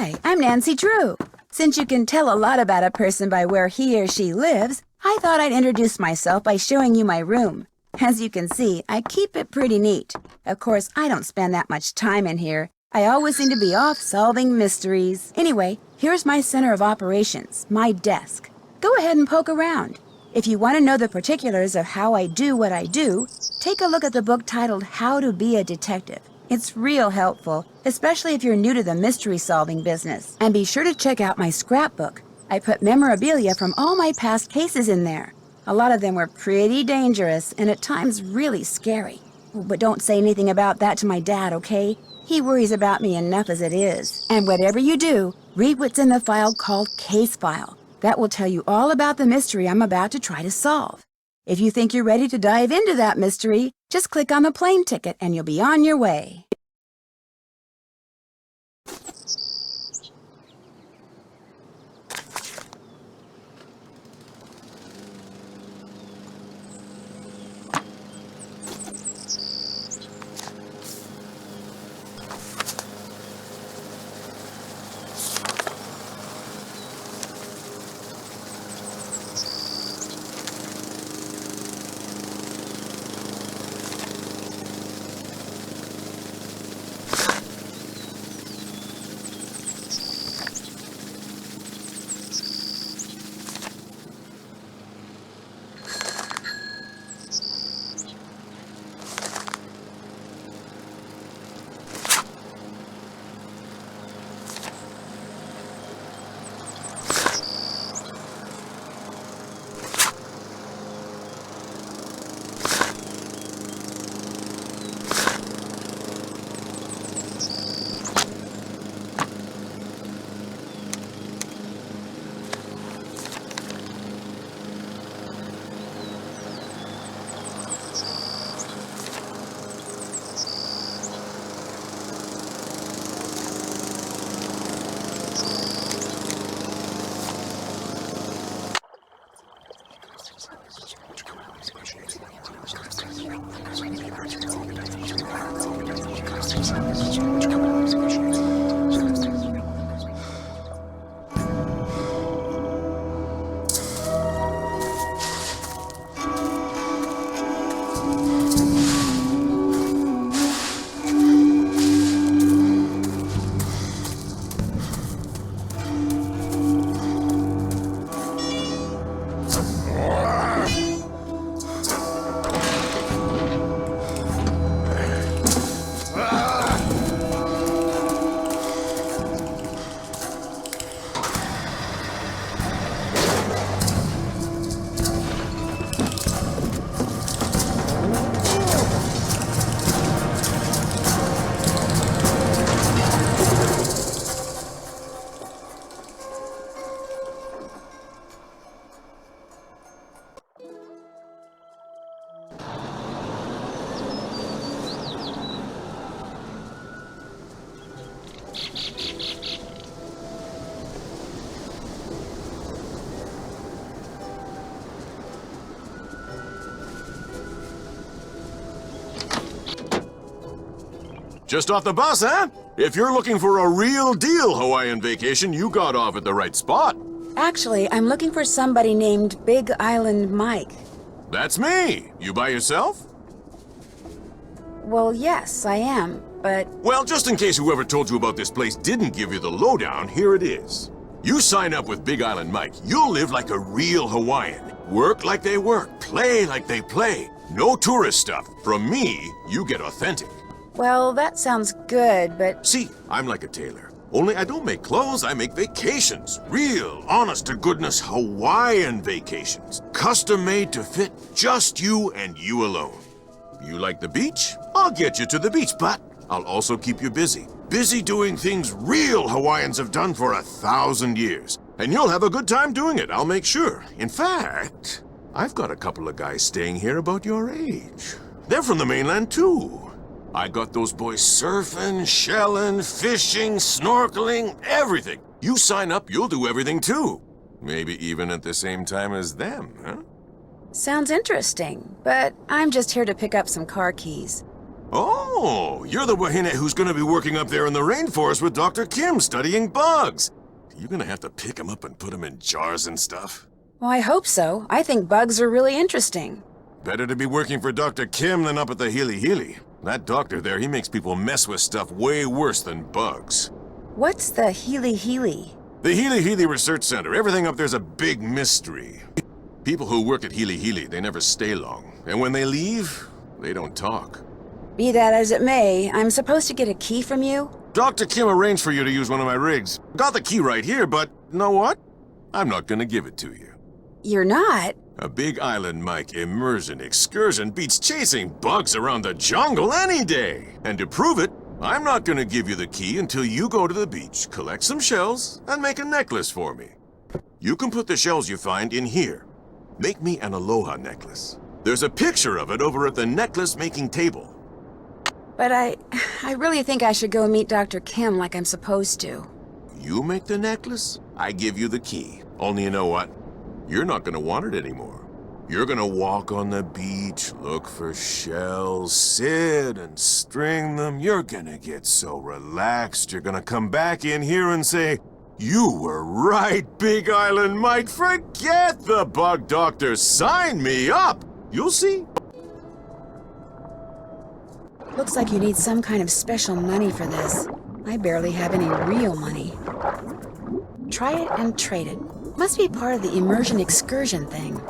Hi, I'm Nancy Drew. Since you can tell a lot about a person by where he or she lives, I thought I'd introduce myself by showing you my room. As you can see, I keep it pretty neat. Of course, I don't spend that much time in here. I always seem to be off solving mysteries. Anyway, here's my center of operations, my desk. Go ahead and poke around. If you want to know the particulars of how I do what I do, take a look at the book titled How to Be a Detective. It's real helpful, especially if you're new to the mystery-solving business. And be sure to check out my scrapbook. I put memorabilia from all my past cases in there. A lot of them were pretty dangerous and at times really scary. But don't say anything about that to my dad, okay? He worries about me enough as it is. And whatever you do, read what's in the file called Case File. That will tell you all about the mystery I'm about to try to solve. If you think you're ready to dive into that mystery, just click on the plane ticket and you'll be on your way. Just off the bus, huh? If you're looking for a real deal Hawaiian vacation, you got off at the right spot. Actually, I'm looking for somebody named Big Island Mike. That's me. You by yourself? Well, yes, I am, but... Well, just in case whoever told you about this place didn't give you the lowdown, here it is. You sign up with Big Island Mike, you'll live like a real Hawaiian. Work like they work, play like they play. No tourist stuff. From me, you get authentic. Well, that sounds good, but... See, I'm like a tailor. Only I don't make clothes, I make vacations. Real, honest-to-goodness Hawaiian vacations. Custom-made to fit just you and you alone. You like the beach? I'll get you to the beach, but I'll also keep you busy. Busy doing things real Hawaiians have done for 1,000 years. And you'll have a good time doing it, I'll make sure. In fact, I've got a couple of guys staying here about your age. They're from the mainland, too. I got those boys surfing, shelling, fishing, snorkeling, everything. You sign up, you'll do everything too. Maybe even at the same time as them, huh? Sounds interesting, but I'm just here to pick up some car keys. Oh, you're the Wahine who's gonna be working up there in the rainforest with Dr. Kim studying bugs. You're gonna have to pick them up and put them in jars and stuff. Well, I hope so. I think bugs are really interesting. Better to be working for Dr. Kim than up at the Healy Healy. That doctor there, he makes people mess with stuff way worse than bugs. What's the Healy Healy? The Healy Healy Research Center, everything up there's a big mystery. People who work at Healy Healy, they never stay long. And when they leave, they don't talk. Be that as it may, I'm supposed to get a key from you? Dr. Kim arranged for you to use one of my rigs. Got the key right here, but you know what? I'm not gonna give it to you. You're not? A Big Island Mike immersion excursion beats chasing bugs around the jungle any day. And to prove it, I'm not gonna give you the key until you go to the beach, collect some shells, and make a necklace for me. You can put the shells you find in here. Make me an aloha necklace. There's a picture of it over at the necklace making table. But I really think I should go meet Dr. Kim like I'm supposed to. You make the necklace, I give you the key. Only you know what? You're not gonna want it anymore. You're gonna walk on the beach, look for shells, sit and string them. You're gonna get so relaxed, you're gonna come back in here and say, "You were right, Big Island Mike. Forget the bug doctor. Sign me up." You'll see. Looks like you need some kind of special money for this. I barely have any real money. Try it and trade it. Must be part of the immersion excursion thing.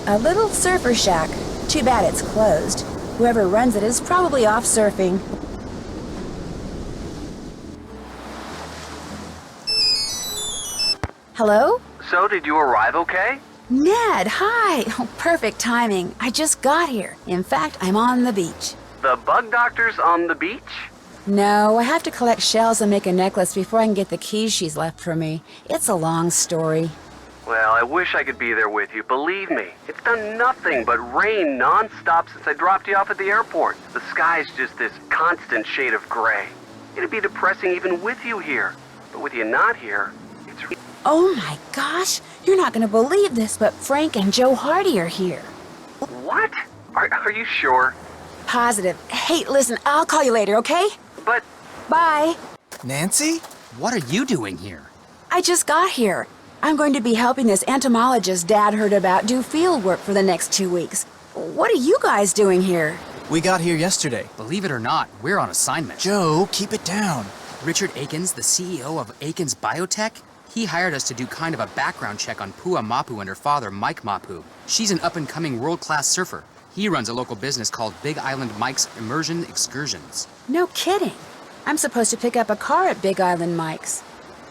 A little surfer shack. Too bad it's closed. Whoever runs it is probably off surfing. Hello? So, did you arrive okay? Ned, hi! Oh, perfect timing. I just got here. In fact, I'm on the beach. The bug doctor's on the beach? No, I have to collect shells and make a necklace before I can get the keys she's left for me. It's a long story. Well, I wish I could be there with you. Believe me, it's done nothing but rain non-stop since I dropped you off at the airport. The sky's just this constant shade of gray. It'd be depressing even with you here. But with you not here, it's... Oh my gosh! You're not gonna believe this, but Frank and Joe Hardy are here. What? Are you sure? Positive. Hey, listen, I'll call you later, okay? But... Bye. Nancy? What are you doing here? I just got here. I'm going to be helping this entomologist Dad heard about do field work for the next 2 weeks. What are you guys doing here? We got here yesterday. Believe it or not, we're on assignment. Joe, keep it down. Richard Akins, the CEO of Akins Biotech, he hired us to do kind of a background check on Pua Mapu and her father, Mike Mapu. She's an up-and-coming world-class surfer. He runs a local business called Big Island Mike's Immersion Excursions. No kidding. I'm supposed to pick up a car at Big Island Mike's.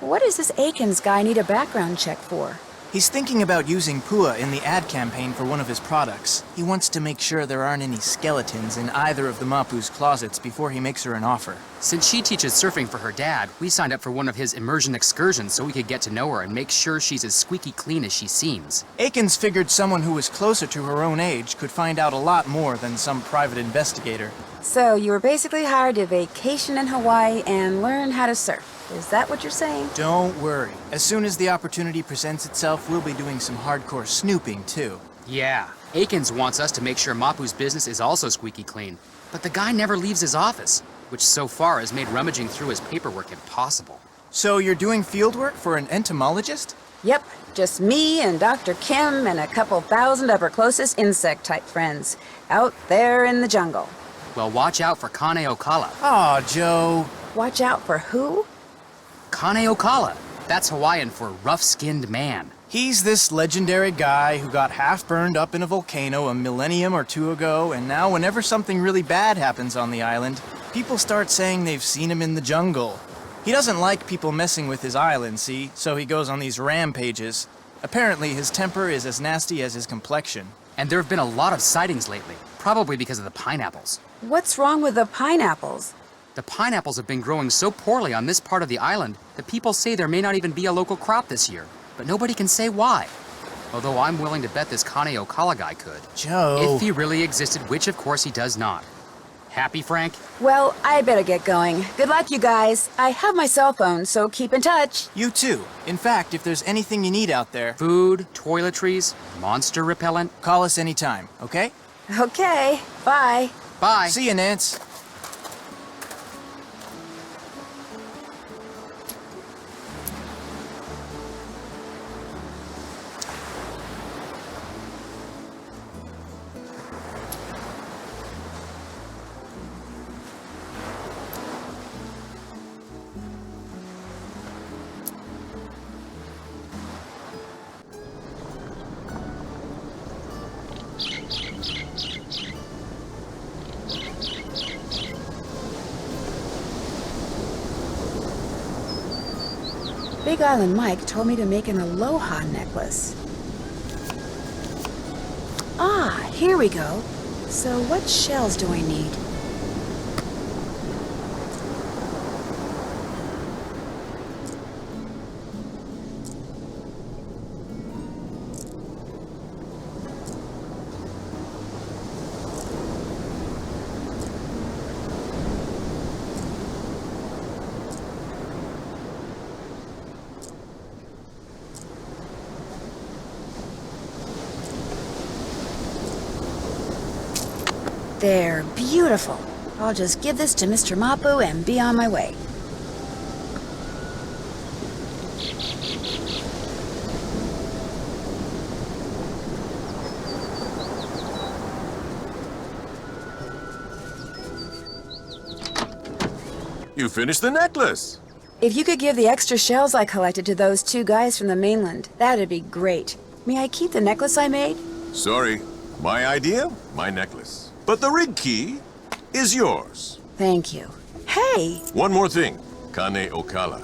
What does this Akins guy need a background check for? He's thinking about using Pua in the ad campaign for one of his products. He wants to make sure there aren't any skeletons in either of the Mapu's closets before he makes her an offer. Since she teaches surfing for her dad, we signed up for one of his immersion excursions so we could get to know her and make sure she's as squeaky clean as she seems. Akins figured someone who was closer to her own age could find out a lot more than some private investigator. So you were basically hired to vacation in Hawaii and learn how to surf. Is that what you're saying? Don't worry. As soon as the opportunity presents itself, we'll be doing some hardcore snooping, too. Yeah, Akins wants us to make sure Mapu's business is also squeaky clean. But the guy never leaves his office, which so far has made rummaging through his paperwork impossible. So you're doing field work for an entomologist? Yep, just me and Dr. Kim and a couple thousand of her closest insect-type friends, out there in the jungle. Well, watch out for Kane Okala. Aw, Joe. Watch out for who? Kane Okala. That's Hawaiian for rough-skinned man. He's this legendary guy who got half burned up in a volcano a millennium or two ago, and now whenever something really bad happens on the island, people start saying they've seen him in the jungle. He doesn't like people messing with his island, see, so he goes on these rampages. Apparently, his temper is as nasty as his complexion. And there have been a lot of sightings lately, probably because of the pineapples. What's wrong with the pineapples? The pineapples have been growing so poorly on this part of the island that people say there may not even be a local crop this year, but nobody can say why. Although I'm willing to bet this Kane Okala guy could. Joe. If he really existed, which of course he does not. Happy, Frank? Well, I better get going. Good luck, you guys. I have my cell phone, so keep in touch. You too. In fact, if there's anything you need out there, Food, toiletries, monster repellent. call us anytime, okay? Okay, bye. Bye. See you, Nance. Big Island Mike told me to make an aloha necklace. Ah, here we go. So what shells do I need? They're beautiful. I'll just give this to Mr. Mapu and be on my way. You finished the necklace. If you could give the extra shells I collected to those two guys from the mainland, that'd be great. May I keep the necklace I made? Sorry. My idea, my necklace. But the rig key is yours. Thank you. Hey, One more thing. Kane Okala.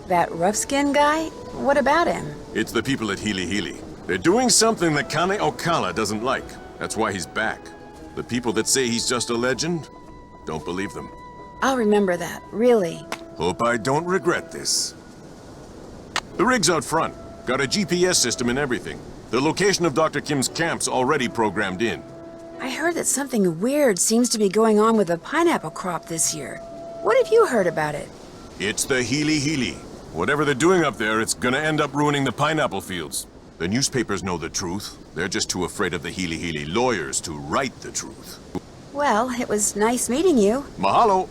that rough-skinned guy? What about him? It's the people at Hili Hili. They're doing something that Kane Okala doesn't like. That's why he's back. The people that say he's just a legend, don't believe them. I'll remember that, really. Hope I don't regret this. The rig's out front. Got a GPS system and everything. The location of Dr. Kim's camp's already programmed in. I heard that something weird seems to be going on with the pineapple crop this year. What have you heard about it? It's the Hili Hili. Whatever they're doing up there, it's gonna end up ruining the pineapple fields. The newspapers know the truth. They're just too afraid of the Hili Hili lawyers to write the truth. Well, it was nice meeting you. Mahalo!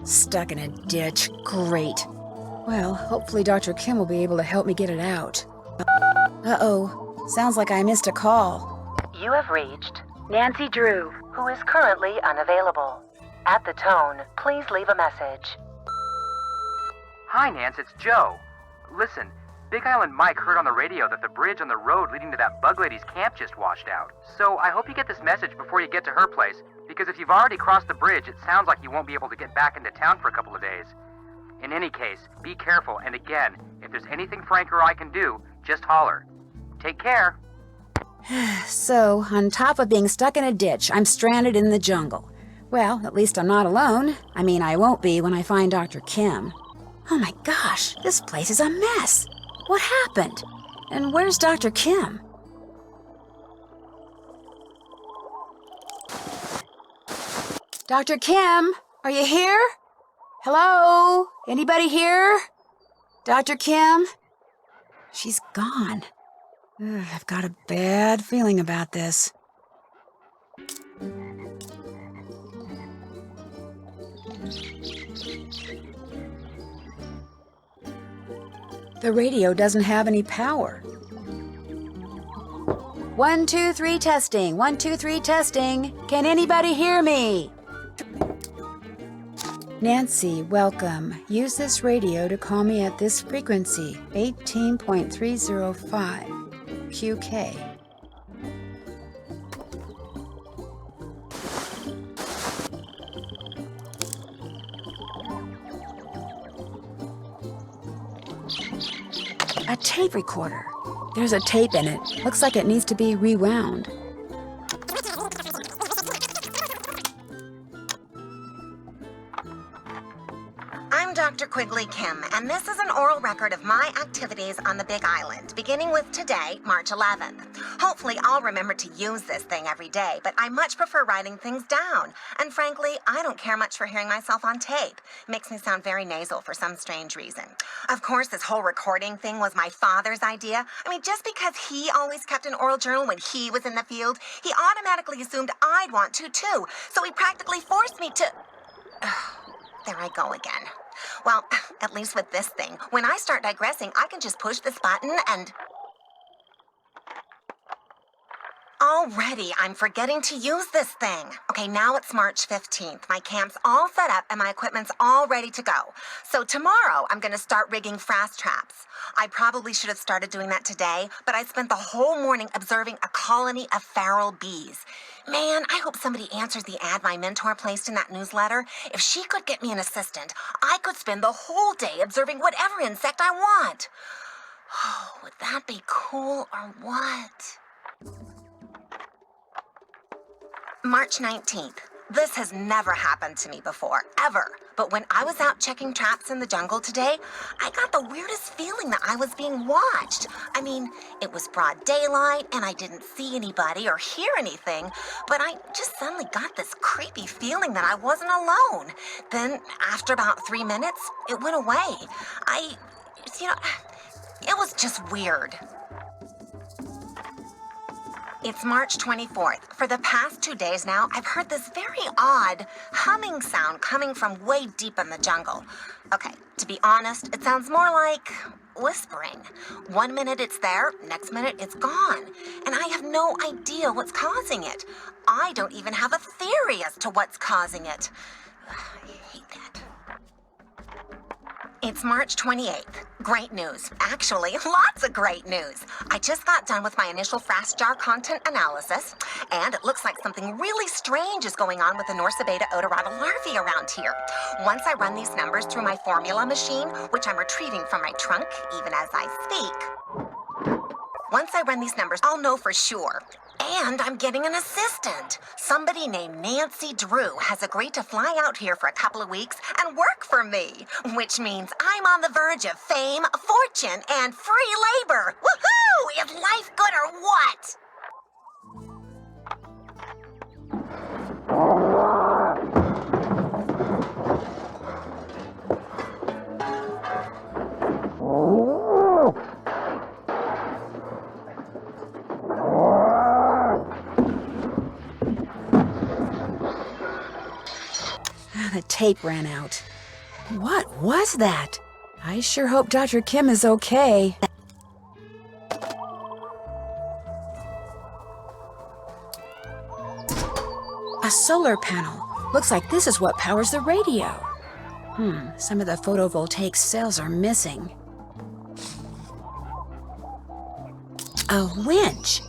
Stuck in a ditch. Great. Well, hopefully Dr. Kim will be able to help me get it out. Uh-oh. Sounds like I missed a call. You have reached Nancy Drew, who is currently unavailable. At the tone, please leave a message. Hi, Nance, it's Joe. Listen, Big Island Mike heard on the radio that the bridge on the road leading to that bug lady's camp just washed out. So I hope you get this message before you get to her place, because if you've already crossed the bridge, it sounds like you won't be able to get back into town for a couple of days. In any case, be careful, and again, if there's anything Frank or I can do, just holler. Take care. So, on top of being stuck in a ditch, I'm stranded in the jungle. Well, at least I'm not alone. I mean, I won't be when I find Dr. Kim. Oh my gosh, this place is a mess. What happened? And where's Dr. Kim? Dr. Kim, are you here? Hello? Anybody here? Dr. Kim? She's gone. I've got a bad feeling about this. The radio doesn't have any power. 1, 2, 3 testing. 1, 2, 3 testing. Can anybody hear me? Nancy, welcome. Use this radio to call me at this frequency, 18.305 QK. A tape recorder. There's a tape in it. Looks like it needs to be rewound. I'm Dr. Quigley Kim, and this is an oral record of my activities on the Big Island, beginning with today, March 11th. Hopefully, I'll remember to use this thing every day, but I much prefer writing things down. And frankly, I don't care much for hearing myself on tape. It makes me sound very nasal for some strange reason. Of course, this whole recording thing was my father's idea. I mean, just because he always kept an oral journal when he was in the field, he automatically assumed I'd want to, too. So he practically forced me to... There I go again. Well, at least with this thing, when I start digressing, I can just push this button and... Already, I'm forgetting to use this thing. Okay, now it's March 15th. My camp's all set up and my equipment's all ready to go. So tomorrow, I'm gonna start rigging fast traps. I probably should have started doing that today, but I spent the whole morning observing a colony of feral bees. Man, I hope somebody answers the ad my mentor placed in that newsletter. If she could get me an assistant, I could spend the whole day observing whatever insect I want. Oh, would that be cool or what? March 19th. This has never happened to me before, ever. But when I was out checking traps in the jungle today, I got the weirdest feeling that I was being watched. I mean, it was broad daylight and I didn't see anybody or hear anything, but I just suddenly got this creepy feeling that I wasn't alone. Then, after about 3 minutes, it went away. It was just weird. It's March 24th. For the past 2 days now, I've heard this very odd humming sound coming from way deep in the jungle. Okay, to be honest, it sounds more like whispering. 1 minute it's there, next minute it's gone. And I have no idea what's causing it. I don't even have a theory as to what's causing it. I hate that. It's March 28th. Great news. Actually, lots of great news. I just got done with my initial fast jar content analysis, and it looks like something really strange is going on with the Norsa beta odorata larvae around here. Once I run these numbers through my formula machine, which I'm retrieving from my trunk even as I speak, once I run these numbers, I'll know for sure. And I'm getting an assistant. Somebody named Nancy Drew has agreed to fly out here for a couple of weeks and work for me, which means I'm on the verge of fame, fortune, and free labor. Woohoo! Is life good or what? The tape ran out. What was that? I sure hope Dr. Kim is okay. A solar panel. Looks like this is what powers the radio. Some of the photovoltaic cells are missing. A winch.